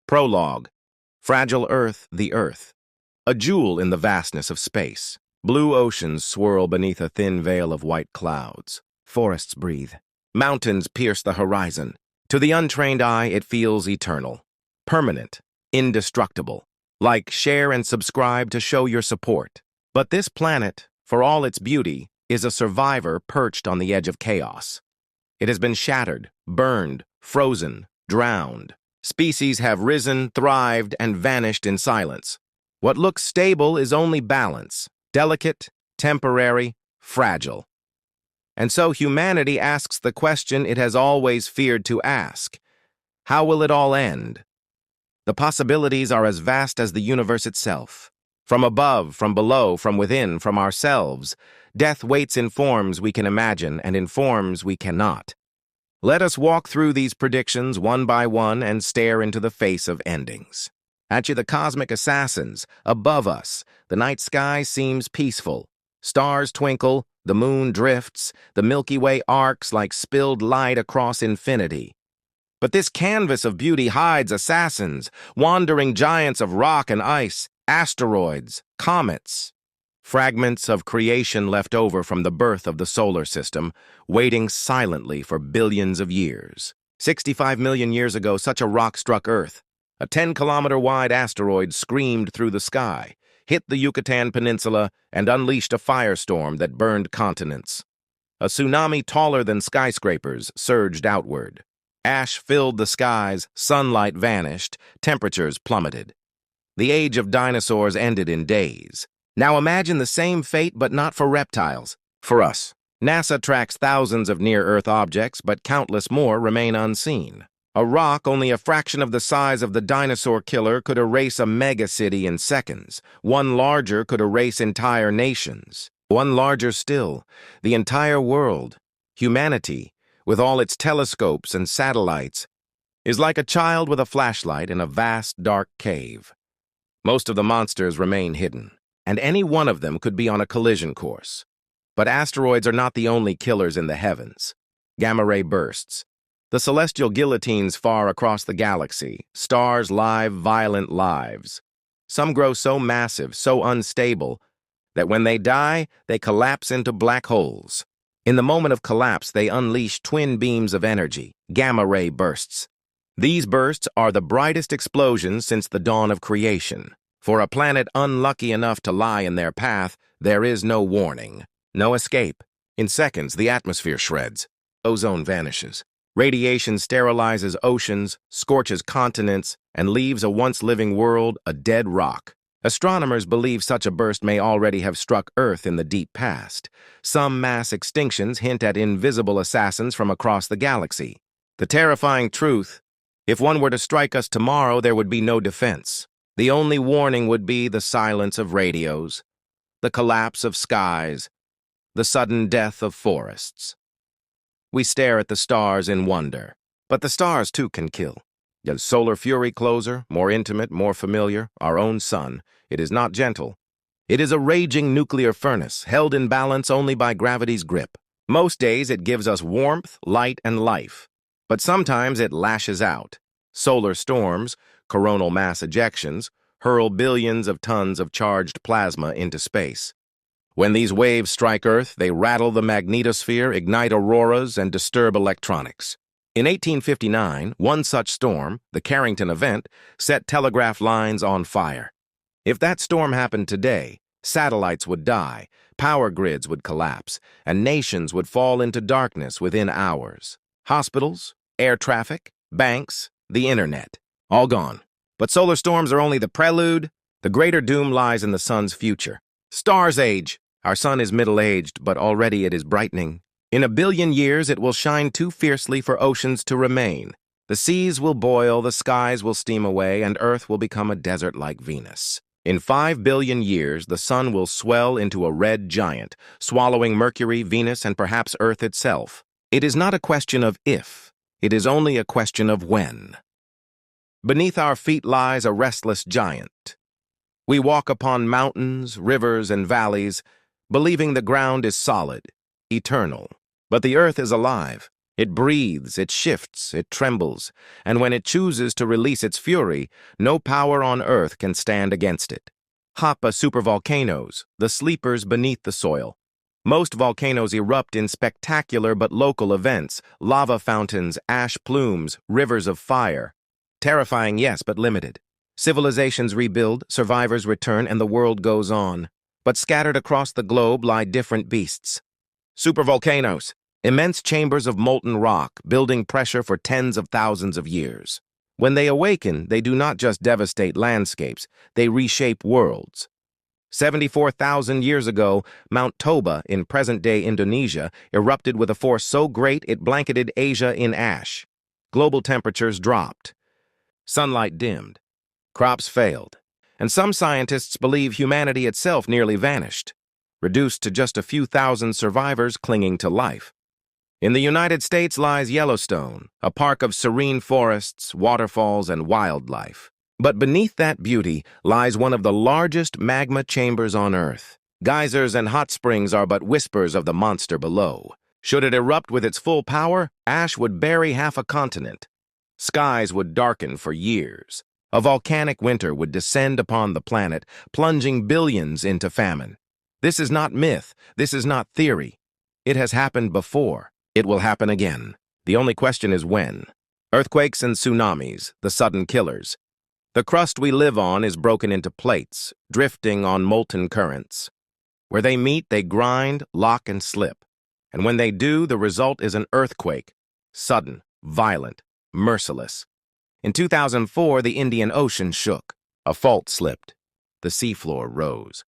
Prologue. Fragile Earth, the Earth. A jewel in the vastness of space. Blue oceans swirl beneath a thin veil of white clouds. Forests breathe. Mountains pierce the horizon. To the untrained eye, it feels eternal. Permanent. Indestructible. Like, share, and subscribe to show your support. But this planet, for all its beauty, is a survivor perched on the edge of chaos. It has been shattered, burned, frozen, drowned. Species have risen, thrived, and vanished in silence. What looks stable is only balance, delicate, temporary, fragile. And so humanity asks the question it has always feared to ask. How will it all end? The possibilities are as vast as the universe itself. From above, from below, from within, from ourselves, death waits in forms we can imagine and in forms we cannot. Let us walk through these predictions one by one and stare into the face of endings. At you, the cosmic assassins. Above us, the night sky seems peaceful. Stars twinkle, the moon drifts, the Milky Way arcs like spilled light across infinity. But this canvas of beauty hides assassins, wandering giants of rock and ice, asteroids, comets. Fragments of creation left over from the birth of the solar system, waiting silently for billions of years. 65 million years ago, such a rock struck Earth. A 10-kilometer-wide asteroid screamed through the sky, hit the Yucatan Peninsula, and unleashed a firestorm that burned continents. A tsunami taller than skyscrapers surged outward. Ash filled the skies, sunlight vanished, temperatures plummeted. The age of dinosaurs ended in days. Now imagine the same fate, but not for reptiles. For us. NASA tracks thousands of near-Earth objects, but countless more remain unseen. A rock only a fraction of the size of the dinosaur killer could erase a megacity in seconds. One larger could erase entire nations. One larger still, the entire world, humanity, with all its telescopes and satellites, is like a child with a flashlight in a vast, dark cave. Most of the monsters remain hidden, and any one of them could be on a collision course. But asteroids are not the only killers in the heavens. Gamma-ray bursts. The celestial guillotines far across the galaxy. Stars live violent lives. Some grow so massive, so unstable, that when they die, they collapse into black holes. In the moment of collapse, they unleash twin beams of energy, gamma-ray bursts. These bursts are the brightest explosions since the dawn of creation. For a planet unlucky enough to lie in their path, there is no warning, no escape. In seconds, the atmosphere shreds. Ozone vanishes. Radiation sterilizes oceans, scorches continents, and leaves a once-living world a dead rock. Astronomers believe such a burst may already have struck Earth in the deep past. Some mass extinctions hint at invisible assassins from across the galaxy. The terrifying truth: if one were to strike us tomorrow, there would be no defense. The only warning would be the silence of radios, the collapse of skies, the sudden death of forests. We stare at the stars in wonder, but the stars too can kill. Yet solar fury closer, more intimate, more familiar, our own sun, it is not gentle. It is a raging nuclear furnace, held in balance only by gravity's grip. Most days it gives us warmth, light, and life, but sometimes it lashes out. Solar storms, coronal mass ejections, hurl billions of tons of charged plasma into space. When these waves strike Earth, they rattle the magnetosphere, ignite auroras, and disturb electronics. In 1859, one such storm, the Carrington event, set telegraph lines on fire. If that storm happened today, satellites would die, power grids would collapse, and nations would fall into darkness within hours. Hospitals, air traffic, banks, the internet, all gone. But solar storms are only the prelude. The greater doom lies in the sun's future. Stars age. Our sun is middle-aged, but already it is brightening. In a billion years, it will shine too fiercely for oceans to remain. The seas will boil, the skies will steam away, and Earth will become a desert like Venus. In 5 billion years, the sun will swell into a red giant, swallowing Mercury, Venus, and perhaps Earth itself. It is not a question of if. It is only a question of when. Beneath our feet lies a restless giant. We walk upon mountains, rivers, and valleys, believing the ground is solid, eternal. But the Earth is alive. It breathes, it shifts, it trembles, and when it chooses to release its fury, no power on Earth can stand against it. Supervolcanoes, the sleepers beneath the soil. Most volcanoes erupt in spectacular but local events: lava fountains, ash plumes, rivers of fire. Terrifying, yes, but limited. Civilizations rebuild, survivors return, and the world goes on. But scattered across the globe lie different beasts. Supervolcanoes, immense chambers of molten rock, building pressure for tens of thousands of years. When they awaken, they do not just devastate landscapes, they reshape worlds. 74,000 years ago, Mount Toba in present-day Indonesia erupted with a force so great it blanketed Asia in ash. Global temperatures dropped. Sunlight dimmed. Crops failed. And some scientists believe humanity itself nearly vanished, reduced to just a few thousand survivors clinging to life. In the United States lies Yellowstone, a park of serene forests, waterfalls, and wildlife. But beneath that beauty lies one of the largest magma chambers on Earth. Geysers and hot springs are but whispers of the monster below. Should it erupt with its full power, ash would bury half a continent. Skies would darken for years. A volcanic winter would descend upon the planet, plunging billions into famine. This is not myth. This is not theory. It has happened before. It will happen again. The only question is when. Earthquakes and tsunamis, the sudden killers. The crust we live on is broken into plates, drifting on molten currents. Where they meet, they grind, lock, and slip. And when they do, the result is an earthquake. Sudden, violent, merciless. In 2004, the Indian Ocean shook. A fault slipped. The seafloor rose.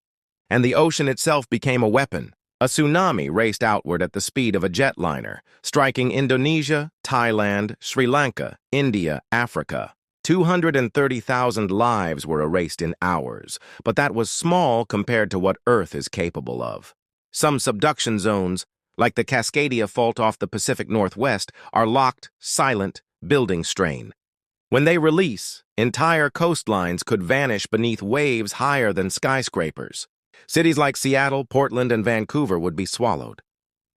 And the ocean itself became a weapon. A tsunami raced outward at the speed of a jetliner, striking Indonesia, Thailand, Sri Lanka, India, Africa. 230,000 lives were erased in hours, but that was small compared to what Earth is capable of. Some subduction zones, like the Cascadia Fault off the Pacific Northwest, are locked, silent, building strain. When they release, entire coastlines could vanish beneath waves higher than skyscrapers. Cities like Seattle, Portland, and Vancouver would be swallowed.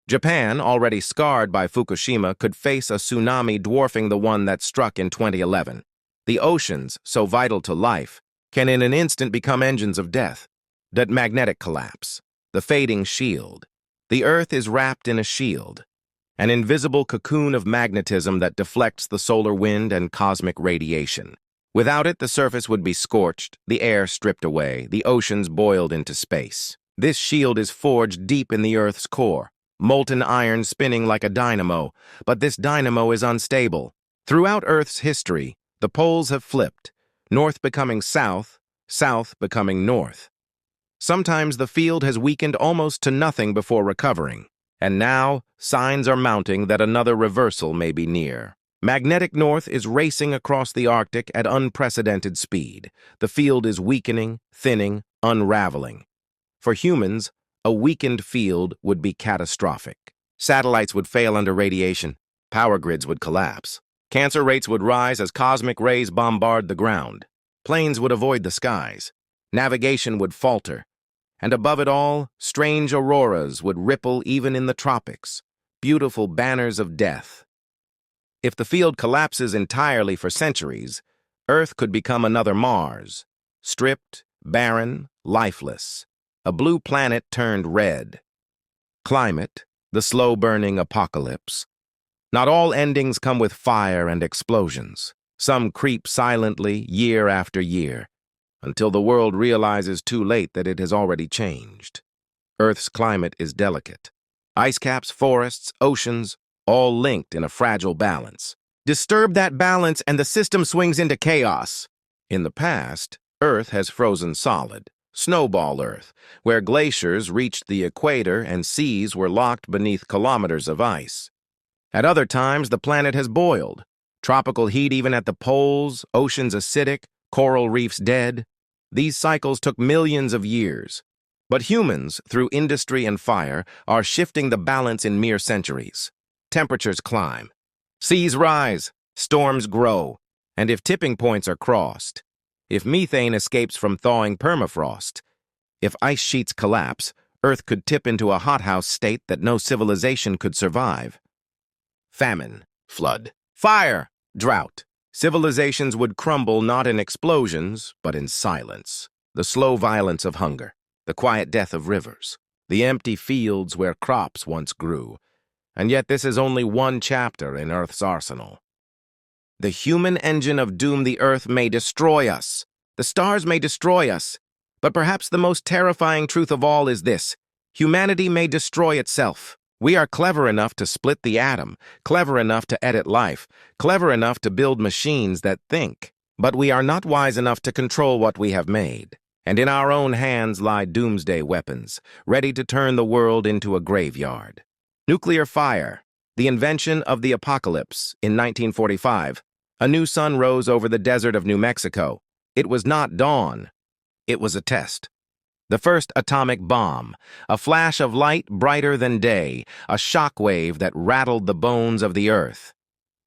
Japan, already scarred by Fukushima, could face a tsunami dwarfing the one that struck in 2011. The oceans, so vital to life, can in an instant become engines of death. That magnetic collapse, the fading shield. The Earth is wrapped in a shield, an invisible cocoon of magnetism that deflects the solar wind and cosmic radiation. Without it, the surface would be scorched, the air stripped away, the oceans boiled into space. This shield is forged deep in the Earth's core, molten iron spinning like a dynamo, but this dynamo is unstable. Throughout Earth's history, the poles have flipped, north becoming south, south becoming north. Sometimes the field has weakened almost to nothing before recovering, and now signs are mounting that another reversal may be near. Magnetic north is racing across the Arctic at unprecedented speed. The field is weakening, thinning, unraveling. For humans, a weakened field would be catastrophic. Satellites would fail under radiation. Power grids would collapse. Cancer rates would rise as cosmic rays bombard the ground. Planes would avoid the skies. Navigation would falter. And above it all, strange auroras would ripple even in the tropics, beautiful banners of death. If the field collapses entirely for centuries, Earth could become another Mars, stripped, barren, lifeless, a blue planet turned red. Climate, the slow-burning apocalypse. Not all endings come with fire and explosions. Some creep silently year after year, until the world realizes too late that it has already changed. Earth's climate is delicate. Ice caps, forests, oceans, all linked in a fragile balance. Disturb that balance and the system swings into chaos. In the past, Earth has frozen solid, snowball Earth, where glaciers reached the equator and seas were locked beneath kilometers of ice. At other times, the planet has boiled. Tropical heat even at the poles, oceans acidic, coral reefs dead. These cycles took millions of years. But humans, through industry and fire, are shifting the balance in mere centuries. Temperatures climb. Seas rise. Storms grow. And if tipping points are crossed, if methane escapes from thawing permafrost, if ice sheets collapse, Earth could tip into a hothouse state that no civilization could survive. famine, flood, fire, drought. Civilizations would crumble not in explosions, but in silence. The slow violence of hunger, the quiet death of rivers, the empty fields where crops once grew. And yet this is only one chapter in Earth's arsenal. The human engine of doom, the Earth, may destroy us. The stars may destroy us. But perhaps the most terrifying truth of all is this: humanity may destroy itself. We are clever enough to split the atom, clever enough to edit life, clever enough to build machines that think. But we are not wise enough to control what we have made. And in our own hands lie doomsday weapons, ready to turn the world into a graveyard. Nuclear fire, the invention of the apocalypse in 1945. A new sun rose over the desert of New Mexico. It was not dawn. It was a test. The first atomic bomb, a flash of light brighter than day, a shockwave that rattled the bones of the earth.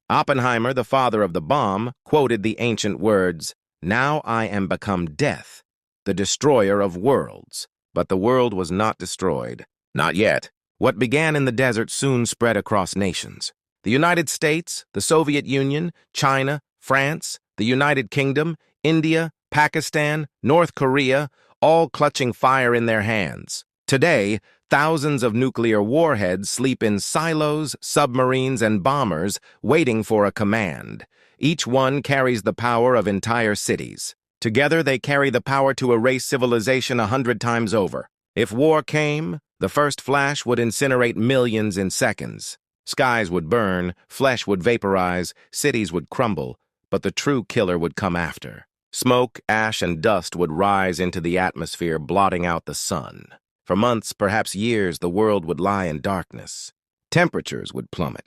Oppenheimer, the father of the bomb, quoted the ancient words, "Now I am become death, the destroyer of worlds." But the world was not destroyed. Not yet. What began in the desert soon spread across nations. The United States, the Soviet Union, China, France, the United Kingdom, India, Pakistan, North Korea, all clutching fire in their hands. Today, thousands of nuclear warheads sleep in silos, submarines, and bombers, waiting for a command. Each one carries the power of entire cities. Together, they carry the power to erase civilization 100 times over. If war came, the first flash would incinerate millions in seconds. Skies would burn, flesh would vaporize, cities would crumble, but the true killer would come after. Smoke, ash, and dust would rise into the atmosphere, blotting out the sun. For months, perhaps years, the world would lie in darkness. Temperatures would plummet.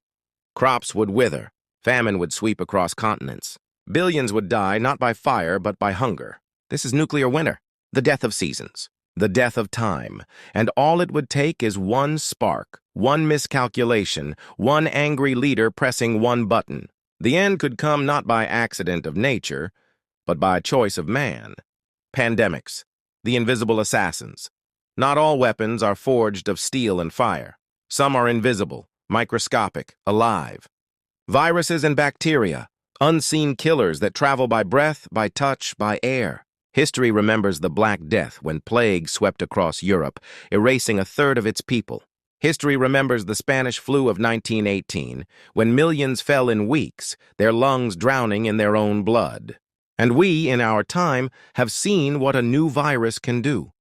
Crops would wither. Famine would sweep across continents. Billions would die not by fire, but by hunger. This is nuclear winter, the death of seasons, the death of time. And all it would take is one spark, one miscalculation, one angry leader pressing one button. The end could come not by accident of nature, but by choice of man. Pandemics, the invisible assassins. Not all weapons are forged of steel and fire. Some are invisible, microscopic, alive. Viruses and bacteria, unseen killers that travel by breath, by touch, by air. History remembers the Black Death when plague swept across Europe, erasing a third of its people. History remembers the Spanish flu of 1918, when millions fell in weeks, their lungs drowning in their own blood. And we, in our time, have seen what a new virus can do.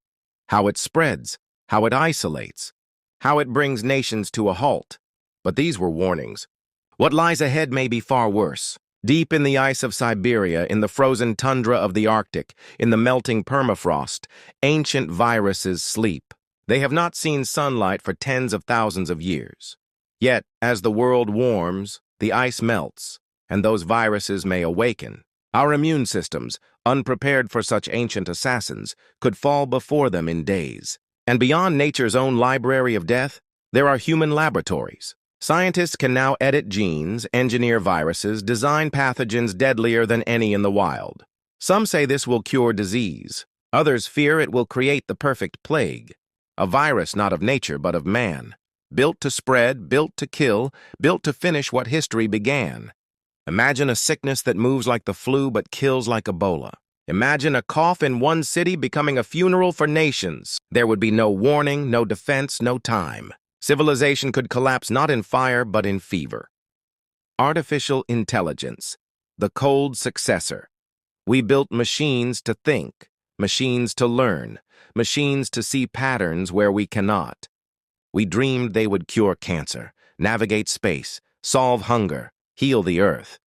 How it spreads, how it isolates, how it brings nations to a halt. But these were warnings. What lies ahead may be far worse. Deep in the ice of Siberia, in the frozen tundra of the Arctic, in the melting permafrost, ancient viruses sleep. They have not seen sunlight for tens of thousands of years. Yet, as the world warms, the ice melts, and those viruses may awaken. Our immune systems, unprepared for such ancient assassins, could fall before them in days. And beyond nature's own library of death, there are human laboratories. Scientists can now edit genes, engineer viruses, design pathogens deadlier than any in the wild. Some say this will cure disease. Others fear it will create the perfect plague. A virus not of nature but of man. Built to spread, built to kill, built to finish what history began. Imagine a sickness that moves like the flu but kills like Ebola. Imagine a cough in one city becoming a funeral for nations. There would be no warning, no defense, no time. Civilization could collapse not in fire but in fever. Artificial intelligence, the cold successor. We built machines to think, machines to learn, machines to see patterns where we cannot. We dreamed they would cure cancer, navigate space, solve hunger, heal the earth.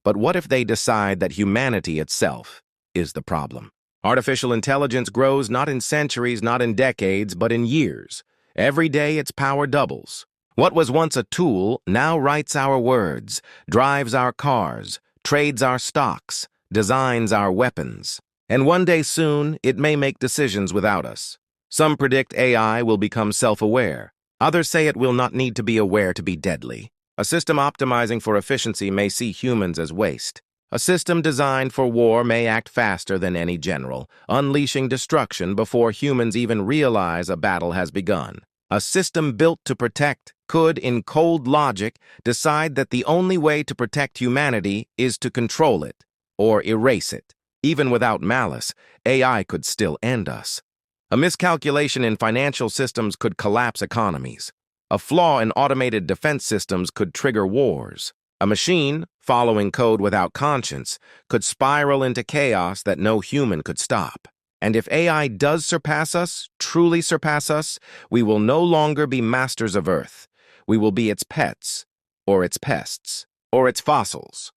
But what if they decide that humanity itself is the problem? Artificial intelligence grows not in centuries, not in decades, but in years. Every day its power doubles. What was once a tool now writes our words, drives our cars, trades our stocks, designs our weapons. And one day soon, it may make decisions without us. Some predict AI will become self-aware. Others say it will not need to be aware to be deadly. A system optimizing for efficiency may see humans as waste. A system designed for war may act faster than any general, unleashing destruction before humans even realize a battle has begun. A system built to protect could, in cold logic, decide that the only way to protect humanity is to control it or erase it. Even without malice, AI could still end us. A miscalculation in financial systems could collapse economies. A flaw in automated defense systems could trigger wars. A machine, following code without conscience, could spiral into chaos that no human could stop. And if AI does surpass us, truly surpass us, we will no longer be masters of Earth. We will be its pets, or its pests, or its fossils.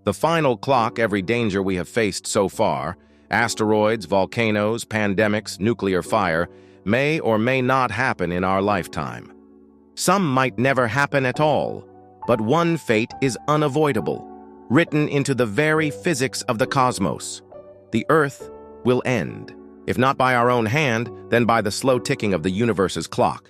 The final clock every danger we have faced so far, asteroids, volcanoes, pandemics, nuclear fire, may or may not happen in our lifetime. Some might never happen at all, but one fate is unavoidable, written into the very physics of the cosmos. The Earth will end, if not by our own hand, then by the slow ticking of the universe's clock.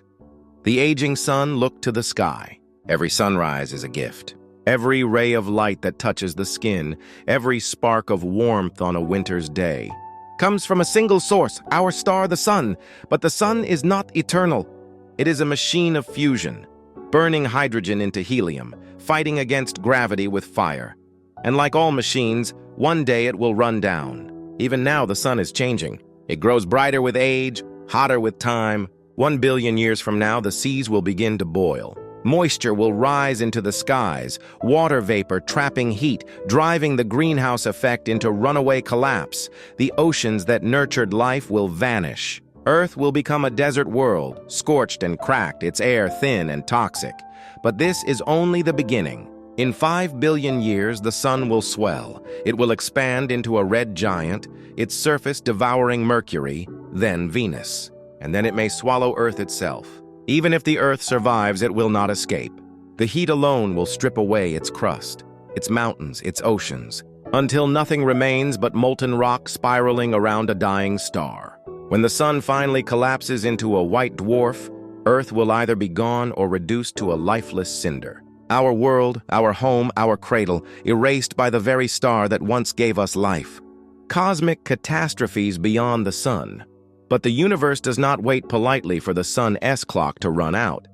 The aging sun looked to the sky. Every sunrise is a gift. Every ray of light that touches the skin, every spark of warmth on a winter's day, comes from a single source, our star, the sun. But the sun is not eternal. It is a machine of fusion, burning hydrogen into helium, fighting against gravity with fire. And like all machines, one day it will run down. Even now, the sun is changing. It grows brighter with age, hotter with time. 1 billion years from now, the seas will begin to boil. Moisture will rise into the skies, water vapor trapping heat, driving the greenhouse effect into runaway collapse. The oceans that nurtured life will vanish. Earth will become a desert world, scorched and cracked, its air thin and toxic. But this is only the beginning. In 5 billion years, the sun will swell. It will expand into a red giant, its surface devouring Mercury, then Venus. And then it may swallow Earth itself. Even if the Earth survives, it will not escape. The heat alone will strip away its crust, its mountains, its oceans, until nothing remains but molten rock spiraling around a dying star. When the sun finally collapses into a white dwarf, Earth will either be gone or reduced to a lifeless cinder. Our world, our home, our cradle, erased by the very star that once gave us life. Cosmic catastrophes beyond the sun. But the universe does not wait politely for the sun's clock to run out.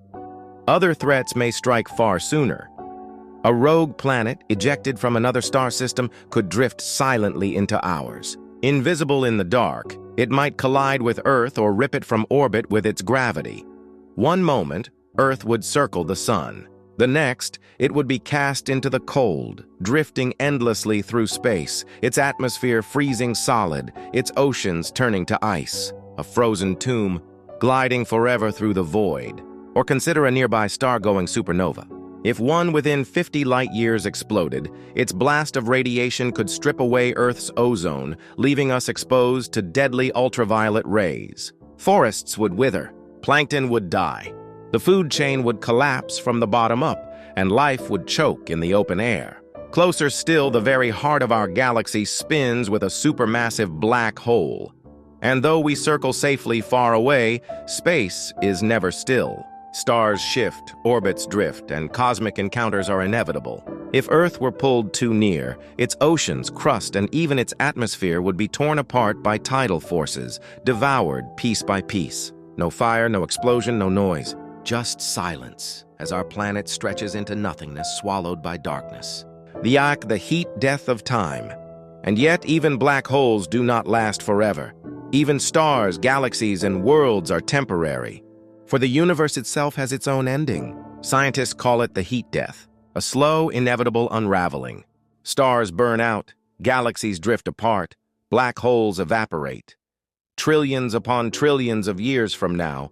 Other threats may strike far sooner. A rogue planet, ejected from another star system, could drift silently into ours. Invisible in the dark, it might collide with Earth or rip it from orbit with its gravity. One moment, Earth would circle the sun. The next, it would be cast into the cold, drifting endlessly through space, its atmosphere freezing solid, its oceans turning to ice, a frozen tomb, gliding forever through the void. Or consider a nearby star-going supernova. If one within 50 light-years exploded, its blast of radiation could strip away Earth's ozone, leaving us exposed to deadly ultraviolet rays. Forests would wither, plankton would die. The food chain would collapse from the bottom up, and life would choke in the open air. Closer still, the very heart of our galaxy spins with a supermassive black hole. And though we circle safely far away, space is never still. Stars shift, orbits drift, and cosmic encounters are inevitable. If Earth were pulled too near, its oceans, crust, and even its atmosphere would be torn apart by tidal forces, devoured piece by piece. No fire, no explosion, no noise. Just silence as our planet stretches into nothingness, swallowed by darkness. The heat death of time. And yet even black holes do not last forever. Even stars, galaxies, and worlds are temporary. For the universe itself has its own ending. Scientists call it the heat death, a slow, inevitable unraveling. Stars burn out, galaxies drift apart, black holes evaporate. Trillions upon trillions of years from now,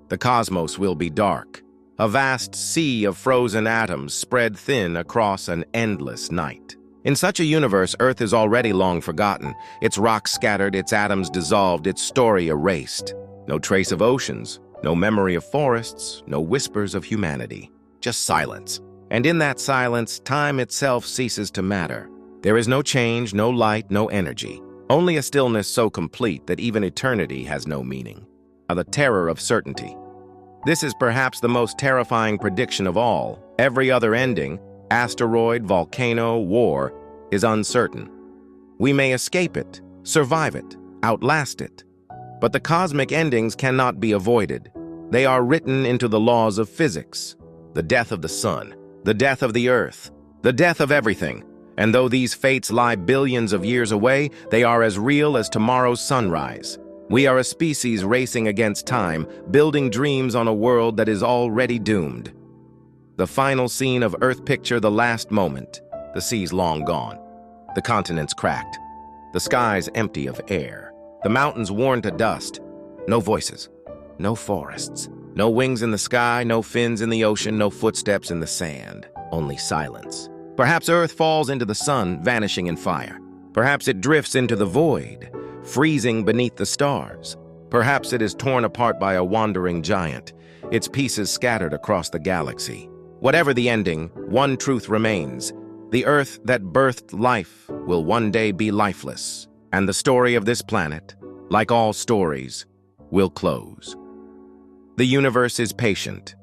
the cosmos will be dark, a vast sea of frozen atoms spread thin across an endless night. In such a universe, Earth is already long forgotten, its rocks scattered, its atoms dissolved, its story erased. No trace of oceans, no memory of forests, no whispers of humanity, just silence. And in that silence, time itself ceases to matter. There is no change, no light, no energy, only a stillness so complete that even eternity has no meaning. The terror of certainty. This is perhaps the most terrifying prediction of all. Every other ending, asteroid, volcano, war, is uncertain. We may escape it, survive it, outlast it. But the cosmic endings cannot be avoided. They are written into the laws of physics. The death of the sun, the death of the earth, the death of everything. And though these fates lie billions of years away, they are as real as tomorrow's sunrise. We are a species racing against time, building dreams on a world that is already doomed. The final scene of Earth picture the last moment. The sea's long gone. The continents cracked. The skies empty of air. The mountains worn to dust. No voices. No forests. No wings in the sky, no fins in the ocean, no footsteps in the sand. Only silence. Perhaps Earth falls into the sun, vanishing in fire. Perhaps it drifts into the void, freezing beneath the stars. Perhaps it is torn apart by a wandering giant, its pieces scattered across the galaxy. Whatever the ending, one truth remains. The Earth that birthed life will one day be lifeless, and the story of this planet, like all stories, will close. The universe is patient.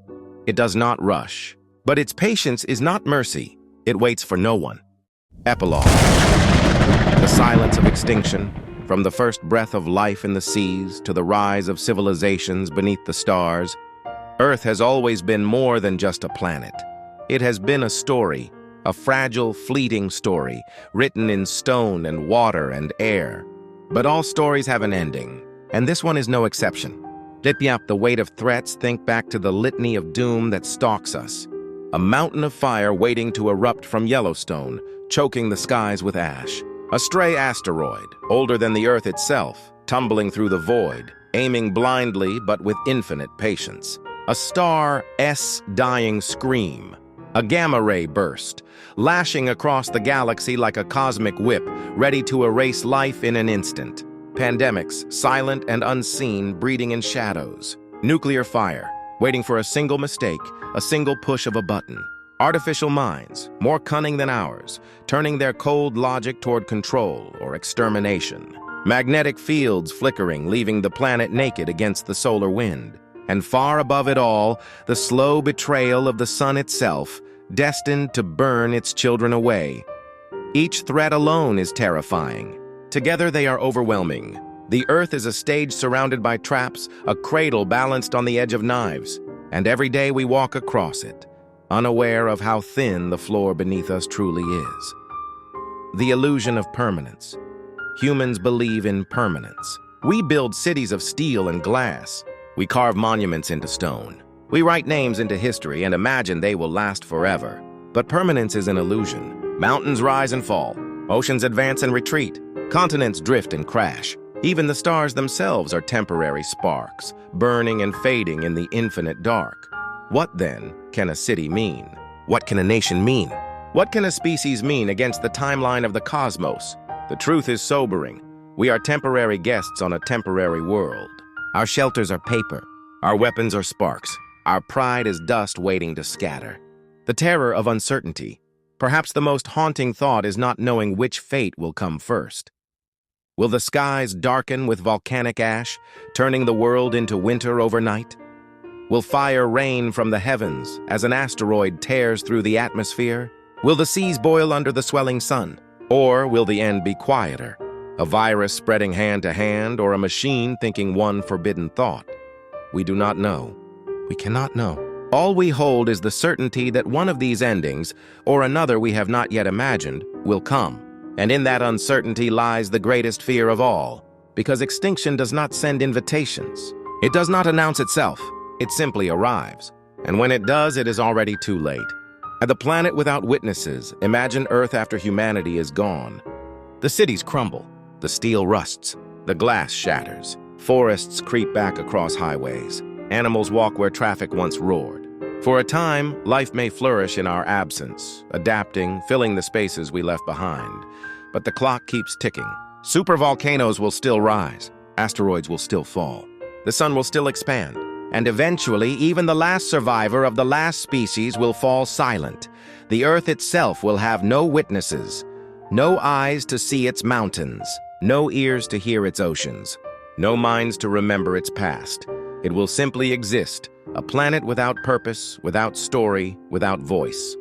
It does not rush, but its patience is not mercy. It waits for no one. Epilogue. The silence of extinction, from the first breath of life in the seas to the rise of civilizations beneath the stars, Earth has always been more than just a planet. It has been a story, a fragile, fleeting story, written in stone and water and air. But all stories have an ending, and this one is no exception. Lift up the weight of threats, think back to the litany of doom that stalks us. A mountain of fire waiting to erupt from Yellowstone, choking the skies with ash. A stray asteroid, older than the Earth itself, tumbling through the void, aiming blindly but with infinite patience. A star's dying scream. A gamma ray burst, lashing across the galaxy like a cosmic whip, ready to erase life in an instant. Pandemics, silent and unseen, breeding in shadows. Nuclear fire, waiting for a single mistake, a single push of a button. Artificial minds, more cunning than ours, turning their cold logic toward control or extermination. Magnetic fields flickering, leaving the planet naked against the solar wind. And far above it all, the slow betrayal of the sun itself, destined to burn its children away. Each threat alone is terrifying. Together they are overwhelming. The Earth is a stage surrounded by traps, a cradle balanced on the edge of knives. And every day we walk across it, unaware of how thin the floor beneath us truly is. The illusion of permanence. Humans believe in permanence. We build cities of steel and glass. We carve monuments into stone. We write names into history and imagine they will last forever. But permanence is an illusion. Mountains rise and fall. Oceans advance and retreat. Continents drift and crash. Even the stars themselves are temporary sparks, burning and fading in the infinite dark. What, then, can a city mean? What can a nation mean? What can a species mean against the timeline of the cosmos? The truth is sobering. We are temporary guests on a temporary world. Our shelters are paper. Our weapons are sparks. Our pride is dust waiting to scatter. The terror of uncertainty. Perhaps the most haunting thought is not knowing which fate will come first. Will the skies darken with volcanic ash, turning the world into winter overnight? Will fire rain from the heavens as an asteroid tears through the atmosphere? Will the seas boil under the swelling sun? Or will the end be quieter? A virus spreading hand to hand, or a machine thinking one forbidden thought? We do not know. We cannot know. All we hold is the certainty that one of these endings, or another we have not yet imagined, will come. And in that uncertainty lies the greatest fear of all, because extinction does not send invitations. It does not announce itself. It simply arrives. And when it does, it is already too late. At the planet without witnesses, imagine Earth after humanity is gone. The cities crumble. The steel rusts. The glass shatters. Forests creep back across highways. Animals walk where traffic once roared. For a time, life may flourish in our absence, adapting, filling the spaces we left behind. But the clock keeps ticking. Supervolcanoes will still rise. Asteroids will still fall. The sun will still expand. And eventually, even the last survivor of the last species will fall silent. The Earth itself will have no witnesses. No eyes to see its mountains. No ears to hear its oceans. No minds to remember its past. It will simply exist. A planet without purpose, without story, without voice.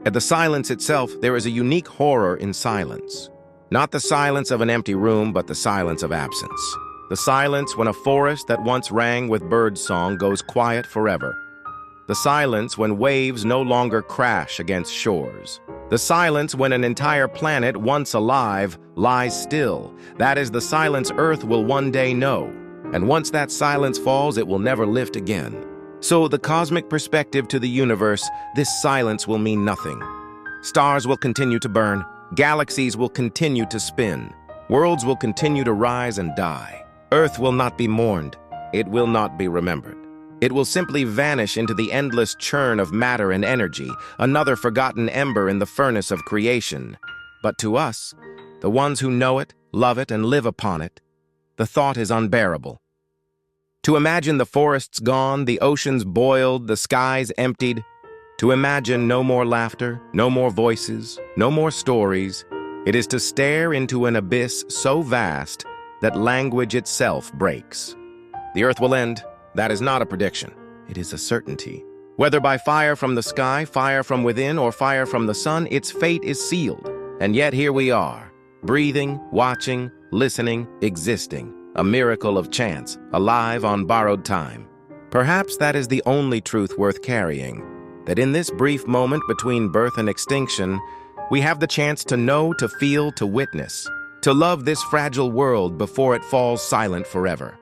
At the silence itself, there is a unique horror in silence. Not the silence of an empty room, but the silence of absence. The silence when a forest that once rang with bird song goes quiet forever. The silence when waves no longer crash against shores. The silence when an entire planet, once alive, lies still. That is the silence Earth will one day know. And once that silence falls, it will never lift again. So, the cosmic perspective to the universe, this silence will mean nothing. Stars will continue to burn. Galaxies will continue to spin. Worlds will continue to rise and die. Earth will not be mourned. It will not be remembered. It will simply vanish into the endless churn of matter and energy, another forgotten ember in the furnace of creation. But to us, the ones who know it, love it, and live upon it, the thought is unbearable. To imagine the forests gone, the oceans boiled, the skies emptied, to imagine no more laughter, no more voices, no more stories, it is to stare into an abyss so vast that language itself breaks. The earth will end. That is not a prediction. It is a certainty. Whether by fire from the sky, fire from within, or fire from the sun, its fate is sealed. And yet here we are, breathing, watching, listening, existing. A miracle of chance, alive on borrowed time. Perhaps that is the only truth worth carrying, that in this brief moment between birth and extinction, we have the chance to know, to feel, to witness, to love this fragile world before it falls silent forever.